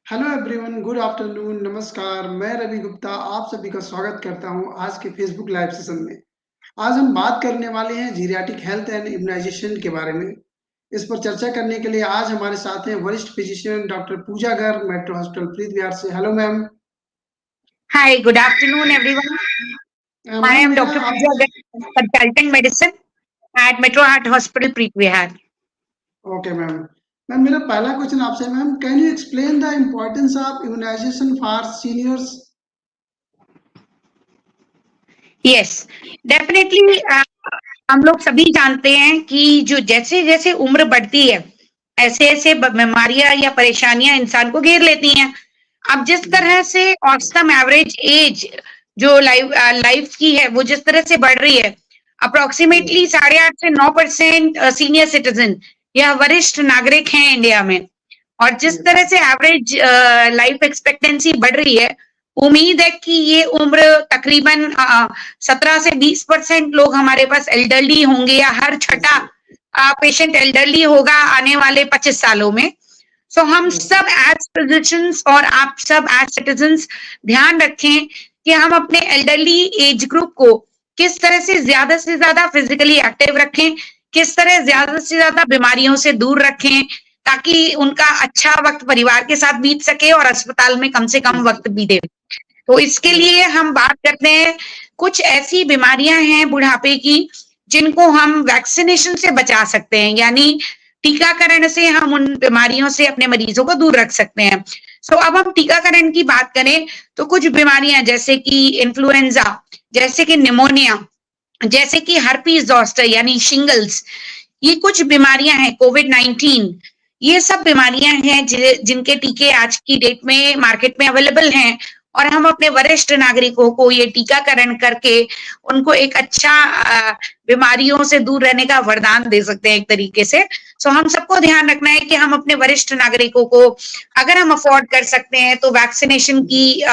Hello everyone, good afternoon, नमस्कार। मैं रवि गुप्ता आप सभी का स्वागत करता हूं आज के फेसबुक लाइव सेशन में। आज हम बात करने वाले हैं जीरियाट्रिक हेल्थ एंड इम्यूनाइजेशन के बारे में। इस पर चर्चा करने के लिए आज हमारे साथ हैं वरिष्ठ फिजिशियन डॉक्टर पूजा गर्ग, मेट्रो हॉस्पिटल प्रीत विहार से। Hello ma'am. Hi, good afternoon, everyone. I ma'am am मेरा Dr. आप Pooja Garg, consultant medicine at Metro Heart Hospital, Preet Vihar. Okay ma'am. Ma'am मेरा पहला क्वेश्चन आपसे, ma'am can you explain the importance of immunisation for seniors? Yes, definitely. हम लोग सभी जानते हैं कि जो जैसे जैसे उम्र बढ़ती है ऐसे ऐसे बीमारियां या परेशानियां इंसान को घेर लेती हैं। अब जिस तरह से औसतन एवरेज एज जो लाइफ की है वो जिस तरह से बढ़ रही है, अप्रोक्सीमेटली 8.5 से 9% सीनियर सिटीजन या वरिष्ठ नागरिक हैं इंडिया में। और जिस तरह से एवरेज लाइफ एक्सपेक्टेंसी बढ़ रही है, उम्मीद है कि ये उम्र तकरीबन 17 से 20% लोग हमारे पास एल्डरली होंगे या हर छठा पेशेंट एल्डरली होगा आने वाले 25 सालों में। सो हम सब एज फिजिशियंस और आप सब एज सिटीजन्स ध्यान रखें कि हम अपने एल्डरली एज ग्रुप को किस तरह से ज्यादा फिजिकली एक्टिव रखें, किस तरह ज्यादा से ज्यादा बीमारियों से दूर रखें, ताकि उनका अच्छा वक्त परिवार के साथ बीत सके और अस्पताल में कम से कम वक्त बीते। तो इसके लिए हम बात करते हैं, कुछ ऐसी बीमारियां हैं बुढ़ापे की जिनको हम वैक्सीनेशन से बचा सकते हैं, यानी टीकाकरण से हम उन बीमारियों से अपने मरीजों को दूर रख सकते हैं। सो अब हम टीकाकरण की बात करें तो कुछ बीमारियां जैसे कि इन्फ्लुएंजा, जैसे कि निमोनिया, जैसे कि हर्पीज ज़ोस्टर यानी शिंगल्स, ये कुछ बीमारियां हैं, कोविड-19, ये सब बीमारियां हैं जिनके टीके आज की डेट में मार्केट में अवेलेबल हैं और हम अपने वरिष्ठ नागरिकों को ये टीकाकरण करके उनको एक अच्छा बीमारियों से दूर रहने का वरदान दे सकते हैं एक तरीके से। सो हम सबको ध्यान रखना है कि हम अपने वरिष्ठ नागरिकों को अगर हम अफोर्ड कर सकते हैं तो वैक्सीनेशन की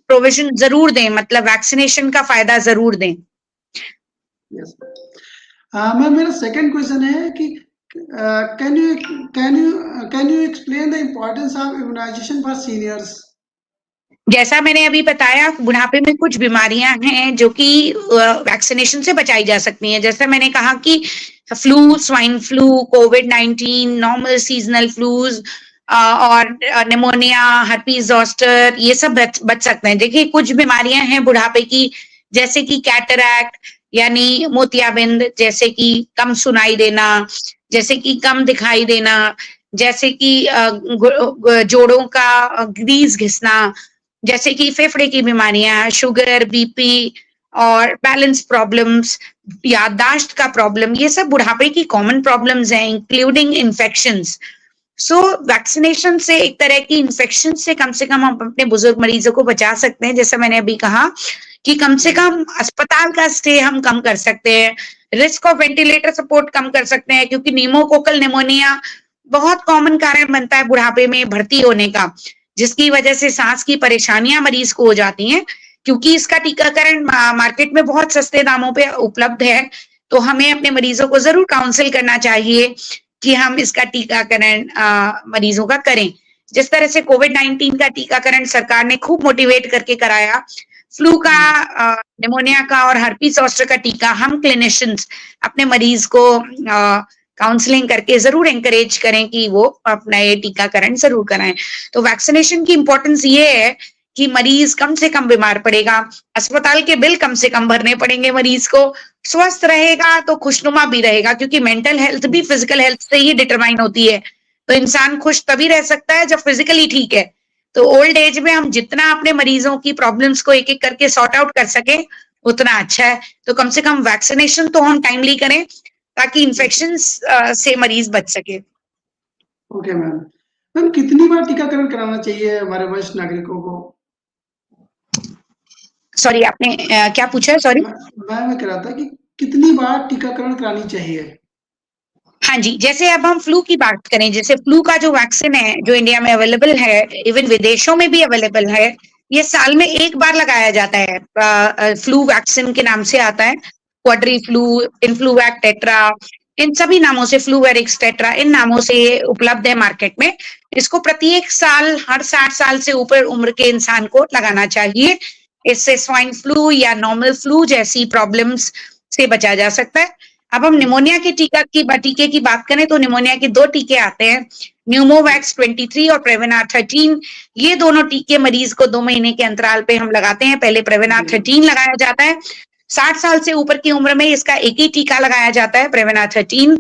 प्रोविजन जरूर दें, मतलब वैक्सीनेशन का फायदा जरूर दें। यस मैम, मेरा सेकंड क्वेश्चन है कि can you explain the importance of immunisation for seniors? जैसा मैंने अभी बताया, बुढ़ापे में कुछ बीमारियां हैं जो कि वैक्सीनेशन से बचाई जा सकती हैं। जैसे मैंने कहा कि फ्लू, स्वाइन फ्लू, कोविड-19, नॉर्मल सीजनल फ्लूज और निमोनिया, हर्पीज ज़ोस्टर, ये सब बच सकते हैं। देखिए, कुछ बीमारियां हैं बुढ़ापे की जैसे कि कैटरैक्ट यानी मोतियाबिंद, जैसे कि कम सुनाई देना, जैसे कि कम दिखाई देना, जैसे कि जोड़ों का ग्रीस घिसना, जैसे कि फेफड़े की बीमारियां, शुगर, बीपी और बैलेंस प्रॉब्लम्स, याददाश्त का प्रॉब्लम, ये सब बुढ़ापे की कॉमन प्रॉब्लम्स हैं, इंक्लूडिंग इन्फेक्शंस। सो वैक्सीनेशन से एक तरह की इन्फेक्शन से कम हम अपने बुजुर्ग मरीजों को बचा सकते हैं। जैसे मैंने अभी कहा कि कम से कम अस्पताल का स्टे हम कम कर सकते हैं, रिस्क ऑफ वेंटिलेटर सपोर्ट कम कर सकते हैं, क्योंकि न्यूमोकोकल निमोनिया बहुत कॉमन कारण बनता है बुढ़ापे में भर्ती होने का, जिसकी वजह से सांस की परेशानियां मरीज को हो जाती हैं। क्योंकि इसका टीकाकरण मार्केट में बहुत सस्ते दामों पे उपलब्ध है, तो हमें अपने मरीजों को जरूर काउंसिल करना चाहिए कि हम इसका टीकाकरण मरीजों का करें। जिस तरह से कोविड-19 का टीकाकरण सरकार ने खूब मोटिवेट करके कराया, फ्लू का, निमोनिया का और हर्पीज ज़ोस्टर का टीका हम क्लिनिशियंस अपने मरीज को काउंसलिंग करके जरूर एंकरेज करें कि वो अपना ये टीकाकरण जरूर कराएं। तो वैक्सीनेशन की इंपॉर्टेंस ये है कि मरीज कम से कम बीमार पड़ेगा, अस्पताल के बिल कम से कम भरने पड़ेंगे, मरीज को स्वस्थ रहेगा तो खुशनुमा भी रहेगा, क्योंकि मेंटल हेल्थ भी फिजिकल हेल्थ से ही डिटरमाइन होती है। तो इंसान खुश तभी रह सकता है जब फिजिकली ठीक है। तो ओल्ड एज में हम जितना अपने मरीजों की प्रॉब्लम्स को एक एक करके सॉर्ट आउट कर सके उतना अच्छा है। तो कम से कम वैक्सीनेशन तो हम टाइमली करें ताकि इन्फेक्शन से मरीज बच सके। Okay ma'am. मैम कितनी बार टीकाकरण कराना चाहिए हमारे वरिष्ठ नागरिकों को? सॉरी, आपने क्या पूछा? सॉरी, मैं कह रहा था कि कितनी बार टीकाकरण करानी चाहिए? हाँ जी, जैसे अब हम फ्लू की बात करें, जैसे फ्लू का जो वैक्सीन है जो इंडिया में अवेलेबल है, इवन विदेशों में भी अवेलेबल है, ये साल में एक बार लगाया जाता है। फ्लू वैक्सीन के नाम से आता है, क्वाड्री फ्लू, इन्फ्लूवैक टेट्रा, इन सभी नामों से, फ्लूवेरिक्स, टेट्रा, इन नामों से ये उपलब्ध है मार्केट में। इसको प्रत्येक साल हर 60 साल से ऊपर उम्र के इंसान को लगाना चाहिए। इससे स्वाइन फ्लू या नॉर्मल फ्लू जैसी प्रॉब्लम्स से बचा जा सकता है। अब हम निमोनिया के टीके की बात करें तो निमोनिया के 2 टीके आते हैं, न्यूमोवैक्स 23 और प्रेवेनार 13। ये दोनों टीके मरीज को 2 महीने के अंतराल पे हम लगाते हैं। पहले प्रेवेनार 13 लगाया जाता है, 60 साल से ऊपर की उम्र में इसका एक ही टीका लगाया जाता है, प्रेवेनार 13,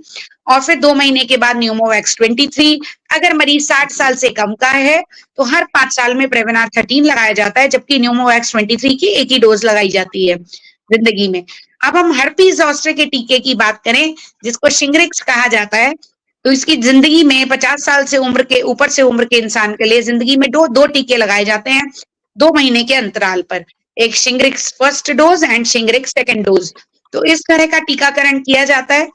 और फिर 2 महीने के बाद न्यूमोवैक्स 23। अगर मरीज 60 साल से कम का है तो हर 5 साल में प्रेवेनार 13 लगाया जाता है, जबकि न्यूमोवैक्स 23 की एक ही डोज लगाई जाती है जिंदगी में। अब हम हर्पीज जोस्टर के टीके की बात करें, जिसको शिंग्रिक्स कहा जाता है, तो इसकी जिंदगी में 50 साल से ऊपर से उम्र के इंसान के लिए जिंदगी में दो टीके लगाए जाते हैं 2 महीने के अंतराल पर, एक Shingrix first dose and Shingrix second dose. तो इस तरह का टीकाकरण किया जाता है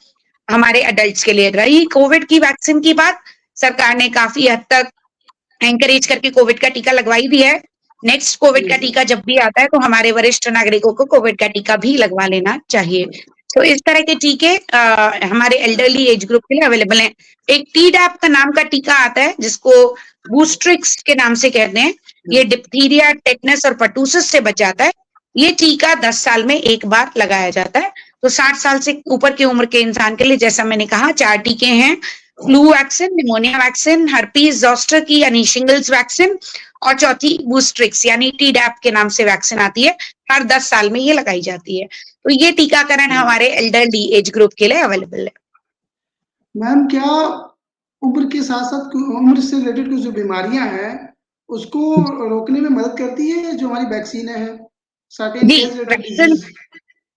हमारे अडल्ट्स के लिए। रही कोविड की वैक्सीन की बात, सरकार ने काफी हद तक एंकरेज करके कोविड का टीका लगवाई दिया है। नेक्स्ट कोविड का टीका जब भी आता है तो हमारे वरिष्ठ नागरिकों को कोविड का टीका भी लगवा लेना चाहिए। तो इस तरह के टीके हमारे एल्डरली एज ग्रुप के लिए अवेलेबल हैं। एक टीडैप का नाम का टीका आता है जिसको बूस्ट्रिक्स के नाम से कहते हैं। ये डिप्थीरिया, टेटनस और पर्टूसिस से बचाता है। ये टीका 10 साल में एक बार लगाया जाता है। तो 60 साल से ऊपर की उम्र के इंसान के लिए, जैसा मैंने कहा, 4 टीके हैं, flu vaccine, pneumonia vaccine, herpes zoster की यानी शिंगल्स वैक्सीन, और चौथी बूस्ट्रिक्स यानी टीडैप के नाम से वैक्सीन आती है, हर 10 साल में ये लगाई जाती है। तो ये टीकाकरण हमारे एल्डरली एज ग्रुप के लिए अवेलेबल है। मैम, क्या उम्र के साथ-साथ उम्र से रिलेटेड कुछ जो बीमारियां हैं उसको रोकने में मदद करती है जो हमारी वैक्सीन है? सर्टेन जी, एज रिलेटेड वैक्सीन डिजीज।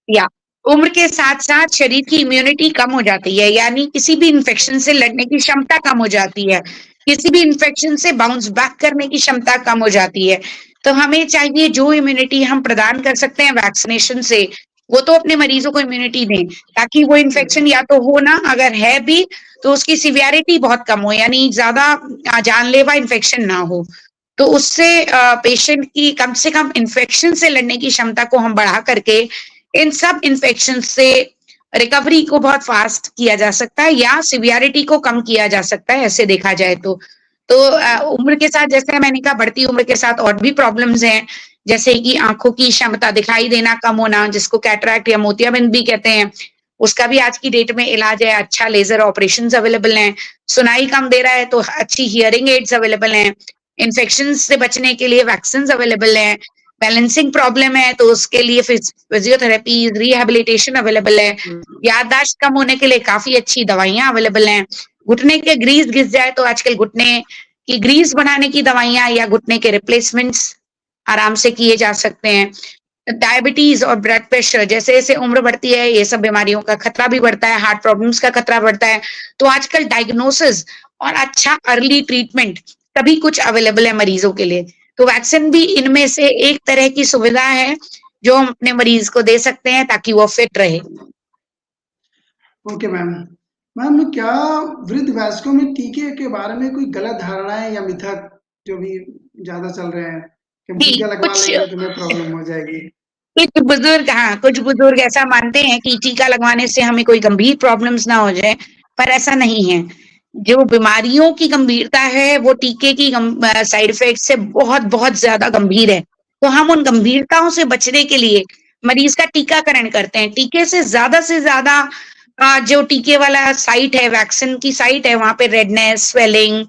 या उम्र के साथ साथ शरीर की इम्यूनिटी कम हो जाती है, यानी किसी भी इन्फेक्शन से लड़ने की क्षमता कम हो जाती है, किसी भी इन्फेक्शन से बाउंस बैक करने की क्षमता कम हो जाती है। तो हमें चाहिए जो इम्यूनिटी हम प्रदान कर सकते हैं वैक्सीनेशन से, वो तो अपने मरीजों को इम्यूनिटी दें, ताकि वो इन्फेक्शन या तो हो ना, अगर है भी तो उसकी सिवियरिटी बहुत कम हो, यानी ज्यादा जानलेवा इन्फेक्शन ना हो। तो उससे पेशेंट की कम से कम इन्फेक्शन से लड़ने की क्षमता को हम बढ़ा करके इन सब इन्फेक्शन से रिकवरी को बहुत फास्ट किया जा सकता है या सिवियरिटी को कम किया जा सकता है, ऐसे देखा जाए तो। उम्र के साथ, जैसे मैंने कहा, बढ़ती उम्र के साथ और भी प्रॉब्लम्स हैं, जैसे कि आंखों की क्षमता, दिखाई देना कम होना, जिसको कैटरैक्ट या मोतियाबिंद भी कहते हैं, उसका भी आज की डेट में इलाज है। अच्छा लेजर ऑपरेशन अवेलेबल हैं। सुनाई कम दे रहा है तो अच्छी हियरिंग एड्स अवेलेबल हैं। इन्फेक्शन से बचने के लिए वैक्सीन अवेलेबल हैं। बैलेंसिंग प्रॉब्लम है तो उसके लिए फिजियोथेरेपी, रिहैबिलिटेशन अवेलेबल है। याददाश्त कम होने के लिए काफी अच्छी दवाइयां अवेलेबल हैं। घुटने के ग्रीस घिस जाए तो आजकल घुटने की ग्रीस बढ़ाने की दवाइयां या घुटने के रिप्लेसमेंट्स आराम से किए जा सकते हैं। डायबिटीज और ब्लड प्रेशर, जैसे जैसे उम्र बढ़ती है ये सब बीमारियों का खतरा भी बढ़ता है, हार्ट प्रॉब्लम्स का खतरा बढ़ता है। तो आजकल डायग्नोसिस और अच्छा अर्ली ट्रीटमेंट सभी कुछ अवेलेबल है मरीजों के लिए। तो वैक्सीन भी इनमें से एक तरह की सुविधा है जो हम अपने मरीज को दे सकते हैं ताकि वो फिट रहे। Okay ma'am. मैम, क्या वृद्ध वयस्कों में टीके के बारे में कोई गलत धारणाएं या मिथक जो भी ज्यादा चल रहे हैं कि हम टीका लगवा लेंगे तो हमें प्रॉब्लम हो जाएगी? कुछ बुजुर्ग ऐसा मानते हैं कि टीका लगवाने से हमें कोई गंभीर प्रॉब्लम्स ना हो जाए, पर ऐसा नहीं है। जो बीमारियों की गंभीरता है वो टीके की साइड इफेक्ट से बहुत बहुत ज्यादा गंभीर है। तो हम उन गंभीरताओं से बचने के लिए मरीज का टीकाकरण करते हैं। टीके से ज्यादा जो टीके वाला साइट है, वैक्सीन की साइट है, वहां पे रेडनेस, स्वेलिंग,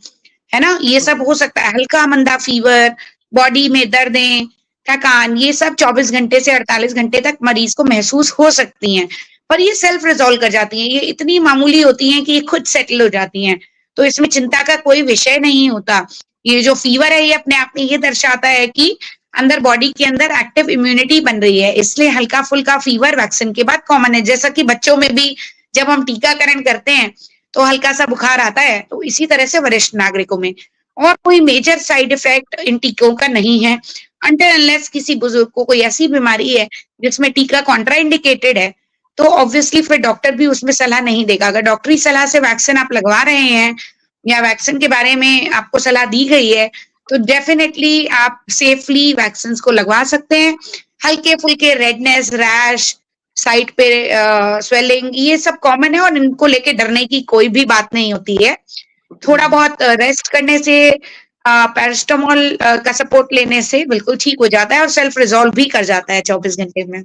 है ना, ये सब हो सकता है। हल्का मंदा फीवर, बॉडी में दर्दें, थकान, ये सब 24 घंटे से 48 घंटे तक मरीज को महसूस हो सकती हैं, पर ये सेल्फ रिजॉल्व कर जाती हैं। ये इतनी मामूली होती हैं कि ये खुद सेटल हो जाती हैं। तो इसमें चिंता का कोई विषय नहीं होता। ये जो फीवर है ये अपने आप में ये दर्शाता है कि अंदर बॉडी के अंदर एक्टिव इम्यूनिटी बन रही है, इसलिए हल्का फुल्का फीवर वैक्सीन के बाद कॉमन है। जैसा कि बच्चों में भी जब हम टीकाकरण करते हैं तो हल्का सा बुखार आता है, तो इसी तरह से वरिष्ठ नागरिकों में और कोई मेजर साइड इफेक्ट इन टीकों का नहीं है, अनटिल अनलेस किसी बुजुर्ग को कोई ऐसी बीमारी है जिसमें टीका कॉन्ट्राइंडिकेटेड है, तो ऑब्वियसली फिर डॉक्टर भी उसमें सलाह नहीं देगा। अगर डॉक्टरी सलाह से वैक्सीन आप लगवा रहे हैं या वैक्सीन के बारे में आपको सलाह दी गई है तो डेफिनेटली आप सेफली वैक्सीन को लगवा सकते हैं। हल्के फुल्के रेडनेस, रैश, साइड पे स्वेलिंग, ये सब कॉमन है और इनको लेके डरने की कोई भी बात नहीं होती है। थोड़ा बहुत रेस्ट करने से, पैरासिटामोल का सपोर्ट लेने से बिल्कुल ठीक हो जाता है और सेल्फ रिजॉल्व भी कर जाता है 24 घंटे में।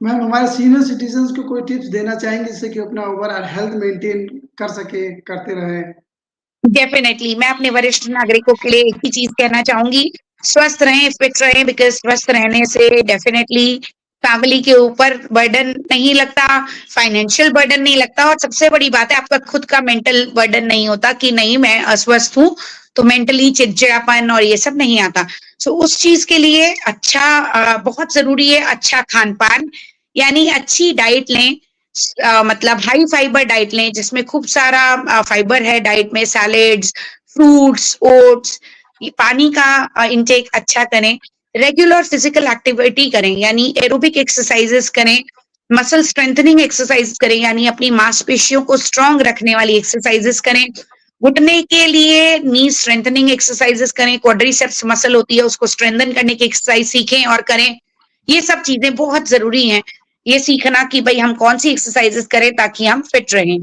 मैम हमारे सीनियर सिटीजन्स को कोई टिप्स देना चाहेंगे जिससे कि अपना ओवरऑल हेल्थ मेंटेन कर सके, करते रहे? डेफिनेटली मैं अपने वरिष्ठ नागरिकों के लिए एक ही चीज कहना चाहूंगी, स्वस्थ रहें, फिट रहें, बिकॉज स्वस्थ रहने से डेफिनेटली फैमिली के ऊपर बर्डन नहीं लगता, फाइनेंशियल बर्डन नहीं लगता, और सबसे बड़ी बात है आपका खुद का मेंटल बर्डन नहीं होता कि नहीं मैं अस्वस्थ हूँ तो मेंटली चिड़चिड़ापन और ये सब नहीं आता। सो उस चीज के लिए अच्छा बहुत जरूरी है अच्छा खान पान, यानी अच्छी डाइट लें, मतलब हाई फाइबर डाइट लें जिसमें खूब सारा फाइबर है डाइट में, सैलेड्स, फ्रूट्स, ओट्स, पानी का इनटेक अच्छा करें, रेगुलर फिजिकल एक्टिविटी करें यानी एरोबिक एक्सरसाइजेस करें, मसल स्ट्रेंथनिंग एक्सरसाइज करें यानी अपनी मांसपेशियों को स्ट्रांग रखने वाली एक्सरसाइजेस करें, घुटने के लिए नी स्ट्रेंथनिंग एक्सरसाइजेस करें, क्वाड्रिसेप्स मसल होती है उसको स्ट्रेंथन करने की एक्सरसाइज सीखें और करें। ये सब चीजें बहुत जरूरी हैं, ये सीखना कि भाई हम कौन सी एक्सरसाइजेस करें ताकि हम फिट रहें,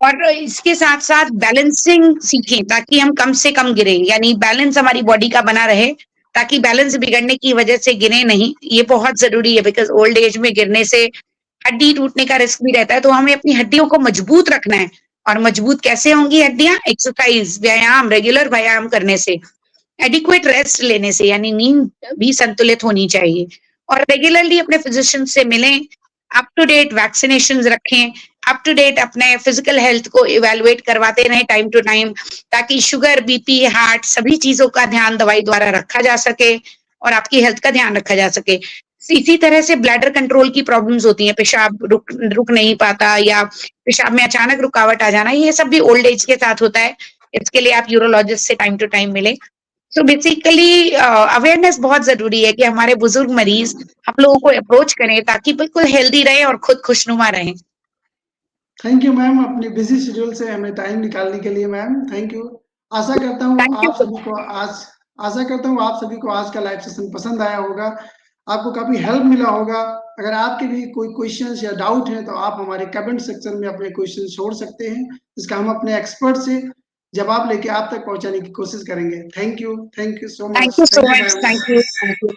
और इसके साथ साथ बैलेंसिंग सीखें ताकि हम कम से कम गिरे, यानी बैलेंस हमारी बॉडी का बना रहे ताकि बैलेंस बिगड़ने की वजह से गिरे नहीं, ये बहुत जरूरी है बिकॉज ओल्ड एज में गिरने से हड्डी टूटने का रिस्क भी रहता है, तो हमें अपनी हड्डियों को मजबूत रखना है। और मजबूत कैसे होंगी हड्डियां? एक्सरसाइज, व्यायाम, रेगुलर व्यायाम करने से, एडिक्वेट रेस्ट लेने से, यानी नींद भी संतुलित होनी चाहिए, और रेगुलरली अपने फिजिशियन से मिलें, अप टू डेट वैक्सीनेशन रखें, अप टू डेट अपने फिजिकल हेल्थ को इवेलुएट करवाते रहें टाइम टू टाइम, ताकि शुगर, बीपी, हार्ट सभी चीजों का ध्यान दवाई द्वारा रखा जा सके और आपकी हेल्थ का ध्यान रखा जा सके। इसी तरह से ब्लैडर कंट्रोल की प्रॉब्लम्स होती हैं, पेशाब रुक नहीं पाता या पेशाब में अचानक रुकावट आ जाना, ये सब भी ओल्ड एज के साथ होता है, इसके लिए आप यूरोलॉजिस्ट से टाइम टू टाइम मिले। सो बेसिकली अवेयरनेस बहुत जरूरी है कि हमारे बुजुर्ग मरीज हम लोगों को अप्रोच करें ताकि बिल्कुल हेल्दी रहे और खुद खुशनुमा रहें। थैंक यू मैम, अपने बिजी शेड्यूल से हमें टाइम निकालने के लिए मैम, थैंक यू। आशा करता हूँ थैंक यू। आप सभी को आज आशा करता हूँ आप सभी को आज का लाइव सेशन पसंद आया होगा, आपको काफी हेल्प मिला होगा। अगर आपके भी कोई क्वेश्चंस या डाउट है तो आप हमारे कमेंट सेक्शन में अपने क्वेश्चन छोड़ सकते हैं, जिसका हम अपने एक्सपर्ट से जवाब लेके आप तक पहुंचाने की कोशिश करेंगे। Thank you so thank much, you so thank you much, ma'am. Thank you.